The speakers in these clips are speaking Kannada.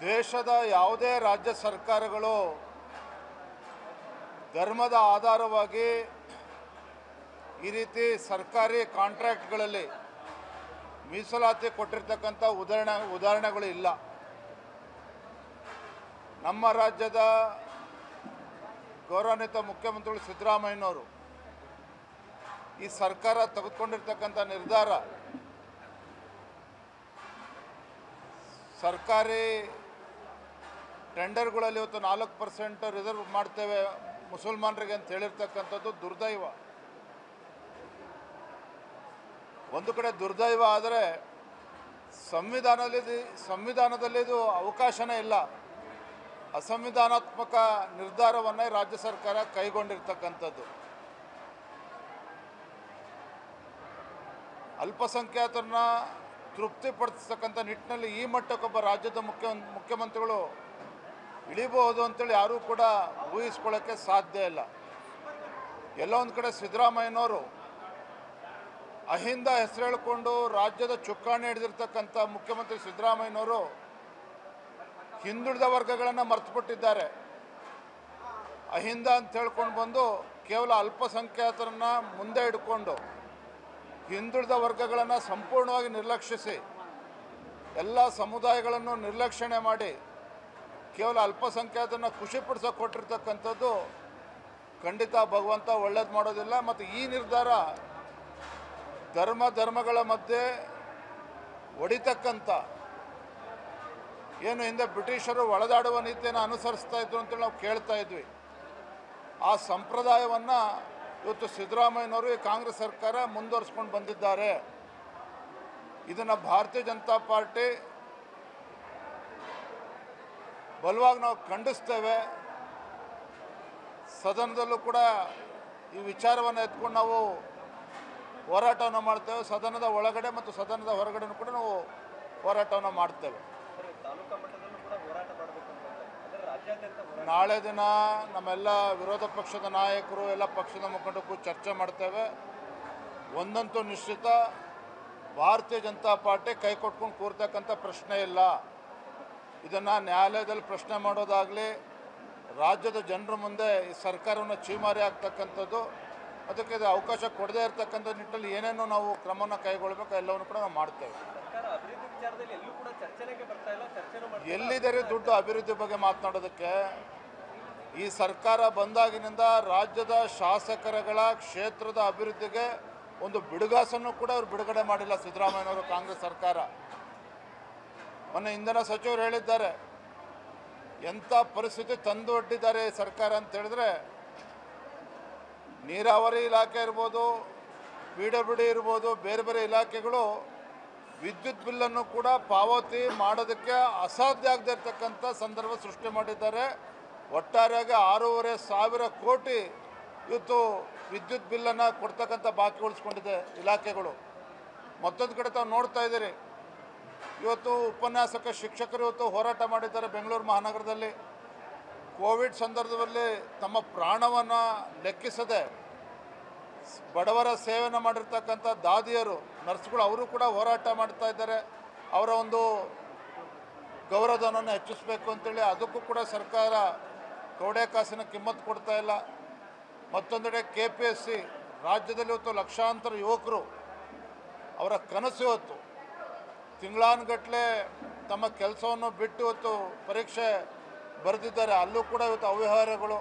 ದೇಶದ ಯಾವುದೇ ರಾಜ್ಯ ಸರ್ಕಾರಗಳು ಧರ್ಮದ ಆಧಾರವಾಗಿ ಈ ರೀತಿ ಸರ್ಕಾರಿ ಕಾಂಟ್ರಾಕ್ಟ್ಗಳಲ್ಲಿ ಮೀಸಲಾತಿ ಕೊಟ್ಟಿರ್ತಕ್ಕಂಥ ಉದಾಹರಣೆಗಳು ಇಲ್ಲ. ನಮ್ಮ ರಾಜ್ಯದ ಗೌರವಾನ್ವಿತ ಮುಖ್ಯಮಂತ್ರಿಗಳು ಸಿದ್ದರಾಮಯ್ಯನವರು ಈ ಸರ್ಕಾರ ತೆಗೆದುಕೊಂಡಿರ್ತಕ್ಕಂಥ ನಿರ್ಧಾರ ಸರ್ಕಾರಿ ಟೆಂಡರ್ಗಳಲ್ಲಿ ಇವತ್ತು 4% ರಿಸರ್ವ್ ಮಾಡ್ತೇವೆ ಮುಸಲ್ಮಾನರಿಗೆ ಅಂತ ಹೇಳಿರ್ತಕ್ಕಂಥದ್ದು ದುರ್ದೈವ. ಒಂದು ಕಡೆ ದುರ್ದೈವ ಆದರೆ ಸಂವಿಧಾನದಲ್ಲಿ ಇದು ಅವಕಾಶನೇ ಇಲ್ಲ. ಅಸಂವಿಧಾನಾತ್ಮಕ ನಿರ್ಧಾರವನ್ನು ರಾಜ್ಯ ಸರ್ಕಾರ ಕೈಗೊಂಡಿರ್ತಕ್ಕಂಥದ್ದು. ಅಲ್ಪಸಂಖ್ಯಾತರನ್ನ ತೃಪ್ತಿಪಡಿಸ್ತಕ್ಕಂಥ ನಿಟ್ಟಿನಲ್ಲಿ ಈ ಮಟ್ಟಕ್ಕೊಬ್ಬ ರಾಜ್ಯದ ಮುಖ್ಯಮಂತ್ರಿಗಳು ಇಳಿಬಹುದು ಅಂತೇಳಿ ಯಾರೂ ಕೂಡ ಊಹಿಸ್ಕೊಳ್ಳೋಕ್ಕೆ ಸಾಧ್ಯ ಇಲ್ಲ. ಎಲ್ಲೋ ಒಂದು ಕಡೆ ಸಿದ್ದರಾಮಯ್ಯನವರು ಅಹಿಂದ ಹೆಸರು ಹೇಳಿಕೊಂಡು ರಾಜ್ಯದ ಚುಕ್ಕಾಣಿ ಹಿಡಿದಿರ್ತಕ್ಕಂಥ ಮುಖ್ಯಮಂತ್ರಿ ಸಿದ್ದರಾಮಯ್ಯನವರು ಹಿಂದುಳಿದ ವರ್ಗಗಳನ್ನು ಮರೆತುಬಿಟ್ಟಿದ್ದಾರೆ. ಅಹಿಂದ ಅಂತ ಹೇಳ್ಕೊಂಡು ಬಂದು ಕೇವಲ ಅಲ್ಪಸಂಖ್ಯಾತರನ್ನ ಮುಂದೆ ಇಟ್ಕೊಂಡು ಹಿಂದುಳಿದ ವರ್ಗಗಳನ್ನು ಸಂಪೂರ್ಣವಾಗಿ ನಿರ್ಲಕ್ಷಿಸಿ ಎಲ್ಲ ಸಮುದಾಯಗಳನ್ನು ನಿರ್ಲಕ್ಷಣೆ ಮಾಡಿ ಕೇವಲ ಅಲ್ಪಸಂಖ್ಯಾತರನ್ನ ಖುಷಿಪಡಿಸೋಕೆ ಕೊಟ್ಟಿರ್ತಕ್ಕಂಥದ್ದು ಖಂಡಿತ ಭಗವಂತ ಒಳ್ಳೇದು ಮಾಡೋದಿಲ್ಲ. ಮತ್ತು ಈ ನಿರ್ಧಾರ ಧರ್ಮಗಳ ಮಧ್ಯೆ ಹೊಡಿತಕ್ಕಂಥ ಏನು ಹಿಂದೆ ಬ್ರಿಟಿಷರು ಒಳದಾಡುವ ನೀತಿಯನ್ನು ಅನುಸರಿಸ್ತಾ ಇದ್ರು ಅಂತೇಳಿ ನಾವು ಕೇಳ್ತಾ ಇದ್ವಿ. ಆ ಸಂಪ್ರದಾಯವನ್ನು ಇವತ್ತು ಸಿದ್ದರಾಮಯ್ಯನವರು ಈ ಕಾಂಗ್ರೆಸ್ ಸರ್ಕಾರ ಮುಂದುವರಿಸ್ಕೊಂಡು ಬಂದಿದ್ದಾರೆ. ಇದನ್ನು ಭಾರತೀಯ ಜನತಾ ಪಾರ್ಟಿ ಬಲವಾಗಿ ನಾವು ಖಂಡಿಸ್ತೇವೆ. ಸದನದಲ್ಲೂ ಕೂಡ ಈ ವಿಚಾರವನ್ನು ಎತ್ಕೊಂಡು ನಾವು ಹೋರಾಟವನ್ನು ಮಾಡ್ತೇವೆ. ಸದನದ ಒಳಗಡೆ ಮತ್ತು ಸದನದ ಹೊರಗಡೆನೂ ಕೂಡ ನಾವು ಹೋರಾಟವನ್ನು ಮಾಡ್ತೇವೆ. ನಾಳೆ ದಿನ ನಮ್ಮೆಲ್ಲ ವಿರೋಧ ಪಕ್ಷದ ನಾಯಕರು ಎಲ್ಲ ಪಕ್ಷದ ಮುಖಂಡರು ಚರ್ಚೆ ಮಾಡ್ತೇವೆ. ಒಂದಂತೂ ನಿಶ್ಚಿತ, ಭಾರತೀಯ ಜನತಾ ಪಾರ್ಟಿ ಕೈ ಕೊಟ್ಕೊಂಡು ಕೂರ್ತಕ್ಕಂಥ ಪ್ರಶ್ನೆ ಇಲ್ಲ. ಇದನ್ನು ನ್ಯಾಯಾಲಯದಲ್ಲಿ ಪ್ರಶ್ನೆ ಮಾಡೋದಾಗಲಿ, ರಾಜ್ಯದ ಜನರ ಮುಂದೆ ಈ ಸರ್ಕಾರವನ್ನು ಚೀಮಾರಿ ಆಗ್ತಕ್ಕಂಥದ್ದು, ಅದಕ್ಕೆ ಇದು ಅವಕಾಶ ಕೊಡದೇ ಇರತಕ್ಕಂಥ ನಿಟ್ಟಲ್ಲಿ ಏನೇನೋ ನಾವು ಕ್ರಮವನ್ನು ಕೈಗೊಳ್ಳಬೇಕು ಎಲ್ಲವನ್ನು ಕೂಡ ನಾವು ಮಾಡ್ತೇವೆ. ಎಲ್ಲಿದೆ ದುಡ್ಡು ಅಭಿವೃದ್ಧಿ ಬಗ್ಗೆ ಮಾತನಾಡೋದಕ್ಕೆ? ಈ ಸರ್ಕಾರ ಬಂದಾಗಿನಿಂದ ರಾಜ್ಯದ ಶಾಸಕರುಗಳ ಕ್ಷೇತ್ರದ ಅಭಿವೃದ್ಧಿಗೆ ಒಂದು ಬಿಡುಗಾಸನ್ನು ಕೂಡ ಅವರು ಬಿಡುಗಡೆ ಮಾಡಿಲ್ಲ ಸಿದ್ದರಾಮಯ್ಯನವರು, ಕಾಂಗ್ರೆಸ್ ಸರ್ಕಾರ. ಮೊನ್ನೆ ಇಂಧನ ಸಚಿವರು ಹೇಳಿದ್ದಾರೆ, ಎಂಥ ಪರಿಸ್ಥಿತಿ ತಂದು ಒಡ್ಡಿದ್ದಾರೆ ಈ ಸರ್ಕಾರ ಅಂತ ಹೇಳಿದ್ರೆ, ನೀರಾವರಿ ಇಲಾಖೆ ಇರ್ಬೋದು, PWD ಇರ್ಬೋದು, ಬೇರೆ ಬೇರೆ ಇಲಾಖೆಗಳು ವಿದ್ಯುತ್ ಬಿಲ್ಲನ್ನು ಕೂಡ ಪಾವತಿ ಮಾಡೋದಕ್ಕೆ ಅಸಾಧ್ಯ ಆಗದೆ ಇರತಕ್ಕಂಥ ಸಂದರ್ಭ ಸೃಷ್ಟಿ ಮಾಡಿದ್ದಾರೆ. ಒಟ್ಟಾರೆಯಾಗಿ 6,500 ಕೋಟಿ ಇವತ್ತು ವಿದ್ಯುತ್ ಬಿಲ್ಲನ್ನು ಕೊಡ್ತಕ್ಕಂಥ ಬಾಕಿ ಉಳಿಸ್ಕೊಂಡಿದೆ ಇಲಾಖೆಗಳು. ಮತ್ತೊಂದು ಕಡೆ ತಾವು ನೋಡ್ತಾ ಇದ್ದೀರಿ, ಇವತ್ತು ಉಪನ್ಯಾಸಕ ಶಿಕ್ಷಕರು ಇವತ್ತು ಹೋರಾಟ ಮಾಡಿದ್ದಾರೆ ಬೆಂಗಳೂರು ಮಹಾನಗರದಲ್ಲಿ. ಕೋವಿಡ್ ಸಂದರ್ಭದಲ್ಲಿ ತಮ್ಮ ಪ್ರಾಣವನ್ನು ಲೆಕ್ಕಿಸದೆ ಬಡವರ ಸೇವೆಯನ್ನು ಮಾಡಿರ್ತಕ್ಕಂಥ ದಾದಿಯರು, ನರ್ಸ್ಗಳು, ಅವರು ಕೂಡ ಹೋರಾಟ ಮಾಡ್ತಾ ಇದ್ದಾರೆ. ಅವರ ಒಂದು ಗೌರವಧನವನ್ನು ಹೆಚ್ಚಿಸಬೇಕು ಅಂತೇಳಿ ಅದಕ್ಕೂ ಕೂಡ ಸರ್ಕಾರ ಕೌಡೆ ಕಾಸಿನ ಕಿಮ್ಮತ್ತು ಕೊಡ್ತಾ ಇಲ್ಲ. ಮತ್ತೊಂದೆಡೆ KPSC ರಾಜ್ಯದಲ್ಲಿ ಇವತ್ತು ಲಕ್ಷಾಂತರ ಯುವಕರು ಅವರ ಕನಸು ಇವತ್ತು ತಿಂಗಳಾನುಗಟ್ಟಲೆ ತಮ್ಮ ಕೆಲಸವನ್ನು ಬಿಟ್ಟು ಇವತ್ತು ಪರೀಕ್ಷೆ ಬರೆದಿದ್ದಾರೆ. ಅಲ್ಲೂ ಕೂಡ ಇವತ್ತು ಅವ್ಯವಹಾರಗಳು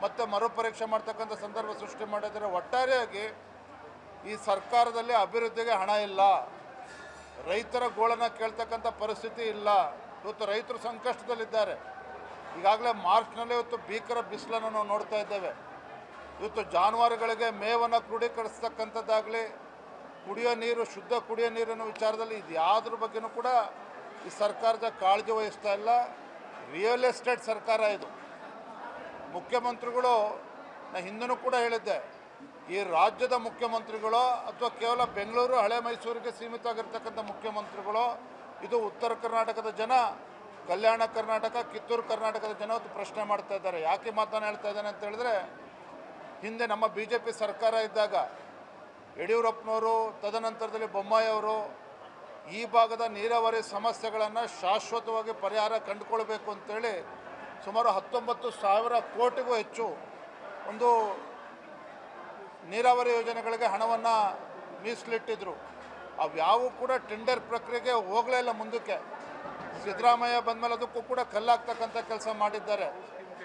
ಮತ್ತು ಮರುಪರೀಕ್ಷೆ ಮಾಡ್ತಕ್ಕಂಥ ಸಂದರ್ಭ ಸೃಷ್ಟಿ ಮಾಡಿದರೆ. ಒಟ್ಟಾರೆಯಾಗಿ ಈ ಸರ್ಕಾರದಲ್ಲಿ ಅಭಿವೃದ್ಧಿಗೆ ಹಣ ಇಲ್ಲ, ರೈತರ ಗೋಳನ್ನು ಕೇಳ್ತಕ್ಕಂಥ ಪರಿಸ್ಥಿತಿ ಇಲ್ಲ. ಇವತ್ತು ರೈತರು ಸಂಕಷ್ಟದಲ್ಲಿದ್ದಾರೆ. ಈಗಾಗಲೇ ಮಾರ್ಚ್ನಲ್ಲಿ ಇವತ್ತು ಭೀಕರ ಬಿಸಿಲನ್ನು ನಾವು ನೋಡ್ತಾ ಇದ್ದೇವೆ. ಇವತ್ತು ಜಾನುವಾರುಗಳಿಗೆ ಮೇವನ್ನು ಕ್ರೋಢೀಕರಿಸ್ತಕ್ಕಂಥದ್ದಾಗಲಿ, ಕುಡಿಯೋ ನೀರು, ಶುದ್ಧ ಕುಡಿಯೋ ನೀರಿನ ವಿಚಾರದಲ್ಲಿ ಇದು ಯಾವುದ್ರ ಬಗ್ಗೆನೂ ಕೂಡ ಈ ಸರ್ಕಾರದ ಕಾಳಜಿ ವಹಿಸ್ತಾ ಇಲ್ಲ. ರಿಯಲ್ ಎಸ್ಟೇಟ್ ಸರ್ಕಾರ ಇದು. ಮುಖ್ಯಮಂತ್ರಿಗಳು, ನಾನು ಹಿಂದೂ ಕೂಡ ಹೇಳಿದ್ದೆ, ಈ ರಾಜ್ಯದ ಮುಖ್ಯಮಂತ್ರಿಗಳು ಅಥವಾ ಕೇವಲ ಬೆಂಗಳೂರು ಹಳೆ ಮೈಸೂರಿಗೆ ಸೀಮಿತವಾಗಿರ್ತಕ್ಕಂಥ ಮುಖ್ಯಮಂತ್ರಿಗಳು, ಇದು ಉತ್ತರ ಕರ್ನಾಟಕದ ಜನ, ಕಲ್ಯಾಣ ಕರ್ನಾಟಕ, ಕಿತ್ತೂರು ಕರ್ನಾಟಕದ ಜನ ಇವತ್ತು ಪ್ರಶ್ನೆ ಮಾಡ್ತಾ ಇದ್ದಾರೆ. ಯಾಕೆ ಮಾತನ್ನು ಹೇಳ್ತಾ ಇದ್ದಾನೆ ಅಂತ ಹೇಳಿದ್ರೆ, ಹಿಂದೆ ನಮ್ಮ BJP ಸರ್ಕಾರ ಇದ್ದಾಗ ಯಡಿಯೂರಪ್ಪನವರು, ತದನಂತರದಲ್ಲಿ ಬೊಮ್ಮಾಯಿ ಅವರು ಈ ಭಾಗದ ನೀರಾವರಿ ಸಮಸ್ಯೆಗಳನ್ನು ಶಾಶ್ವತವಾಗಿ ಪರಿಹಾರ ಕಂಡುಕೊಳ್ಬೇಕು ಅಂತೇಳಿ ಸುಮಾರು 19,000 ಕೋಟಿಗೂ ಹೆಚ್ಚು ಒಂದು ನೀರಾವರಿ ಯೋಜನೆಗಳಿಗೆ ಹಣವನ್ನು ಮೀಸಲಿಟ್ಟಿದ್ರು. ಅವ್ಯಾವೂ ಕೂಡ ಟೆಂಡರ್ ಪ್ರಕ್ರಿಯೆಗೆ ಹೋಗಲೇ ಇಲ್ಲ ಮುಂದಕ್ಕೆ. ಸಿದ್ದರಾಮಯ್ಯ ಬಂದಮೇಲೆ ಅದಕ್ಕೂ ಕೂಡ ಕಲ್ಲಾಗ್ತಕ್ಕಂಥ ಕೆಲಸ ಮಾಡಿದ್ದಾರೆ.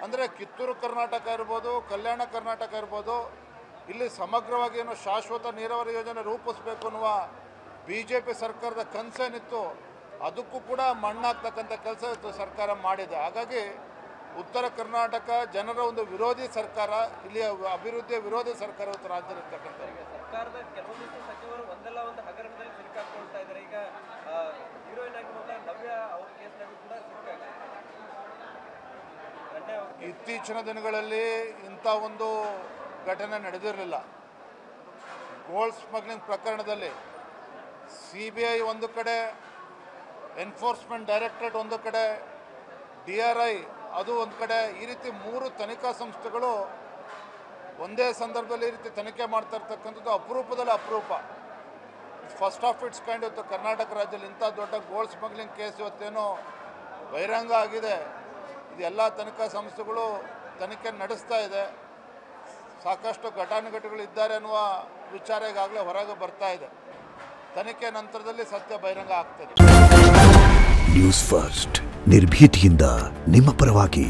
ಅಂದರೆ ಕಿತ್ತೂರು ಕರ್ನಾಟಕ ಇರ್ಬೋದು, ಕಲ್ಯಾಣ ಕರ್ನಾಟಕ ಇರ್ಬೋದು, ಇಲ್ಲಿ ಸಮಗ್ರವಾಗಿ ಏನು ಶಾಶ್ವತ ನೀರಾವರಿ ಯೋಜನೆ ರೂಪಿಸಬೇಕು ಅನ್ನುವ BJP ಸರ್ಕಾರದ ಕನಸೇನಿತ್ತು ಅದಕ್ಕೂ ಕೂಡ ಮಣ್ಣಾಗ್ತಕ್ಕಂಥ ಕೆಲಸ ಇವತ್ತು ಸರ್ಕಾರ ಮಾಡಿದೆ. ಹಾಗಾಗಿ ಉತ್ತರ ಕರ್ನಾಟಕ ಜನರ ಒಂದು ವಿರೋಧಿ ಸರ್ಕಾರ, ಇಲ್ಲಿ ಅಭಿವೃದ್ಧಿಯ ವಿರೋಧಿ ಸರ್ಕಾರ ಇವತ್ತು ರಾಜ್ಯದಲ್ಲಿರ್ತಕ್ಕಂಥ ಸರ್ಕಾರದ ಕೆಲವೊಂದಿಷ್ಟು ಸಚಿವರು ಒಂದಲ್ಲ ಒಂದು ಹಗರಣದಲ್ಲಿ ಸಿಕ್ಕಾಕೊಳ್ತಾ ಇದ್ದಾರೆ. ಈಗ ಹೀರೋಯಿನ್ ಆಗಿರುವಂಥ ನವ್ಯ ಅವ್ರ ಕೇಸ್ನಾಗೂ ಕೂಡ ಇತ್ತೀಚಿನ ದಿನಗಳಲ್ಲಿ ಇಂಥ ಒಂದು ಘಟನೆ ನಡೆದಿರಲಿಲ್ಲ. ಗೋಲ್ಡ್ ಸ್ಮಗ್ಲಿಂಗ್ ಪ್ರಕರಣದಲ್ಲಿ CBI ಒಂದು ಕಡೆ, ಎನ್ಫೋರ್ಸ್ಮೆಂಟ್ ಡೈರೆಕ್ಟರೇಟ್ ಒಂದು ಕಡೆ, DRI ಅದು ಒಂದು ಕಡೆ, ಈ ರೀತಿ 3 ತನಿಖಾ ಸಂಸ್ಥೆಗಳು ಒಂದೇ ಸಂದರ್ಭದಲ್ಲಿ ಈ ರೀತಿ ತನಿಖೆ ಮಾಡ್ತಾ ಇರ್ತಕ್ಕಂಥದ್ದು ಅಪರೂಪದಲ್ಲಿ ಅಪರೂಪ. ಫಸ್ಟ್ ಆಫ್ ಇಟ್ಸ್ ಕೈಂಡ್ ಇವತ್ತು ಕರ್ನಾಟಕ ರಾಜ್ಯದಲ್ಲಿ ಇಂಥ ದೊಡ್ಡ ಗೋಲ್ಡ್ ಸ್ಮಗ್ಲಿಂಗ್ ಕೇಸ್ ಇವತ್ತೇನೋ ಬಹಿರಂಗ ಆಗಿದೆ. ಇದೆಲ್ಲ ತನಿಖಾ ಸಂಸ್ಥೆಗಳು ತನಿಖೆ ನಡೆಸ್ತಾ ಇದೆ. ಸಾಕಷ್ಟು ಘಟಾನುಘಟಿಗಳು ಇದ್ದಾರೆ ಅನ್ನುವ ವಿಚಾರ ಈಗಾಗಲೇ ಹೊರಗೆ ಬರ್ತಾ ಇದೆ. ತನಿಖೆ ನಂತರದಲ್ಲಿ ಸತ್ಯ ಬಹಿರಂಗ ಆಗ್ತದೆ. ನ್ಯೂಸ್ ಫಸ್ಟ್ ನಿರ್ಭೀತಿಯಿಂದ ನಿಮ್ಮ ಪರವಾಗಿ.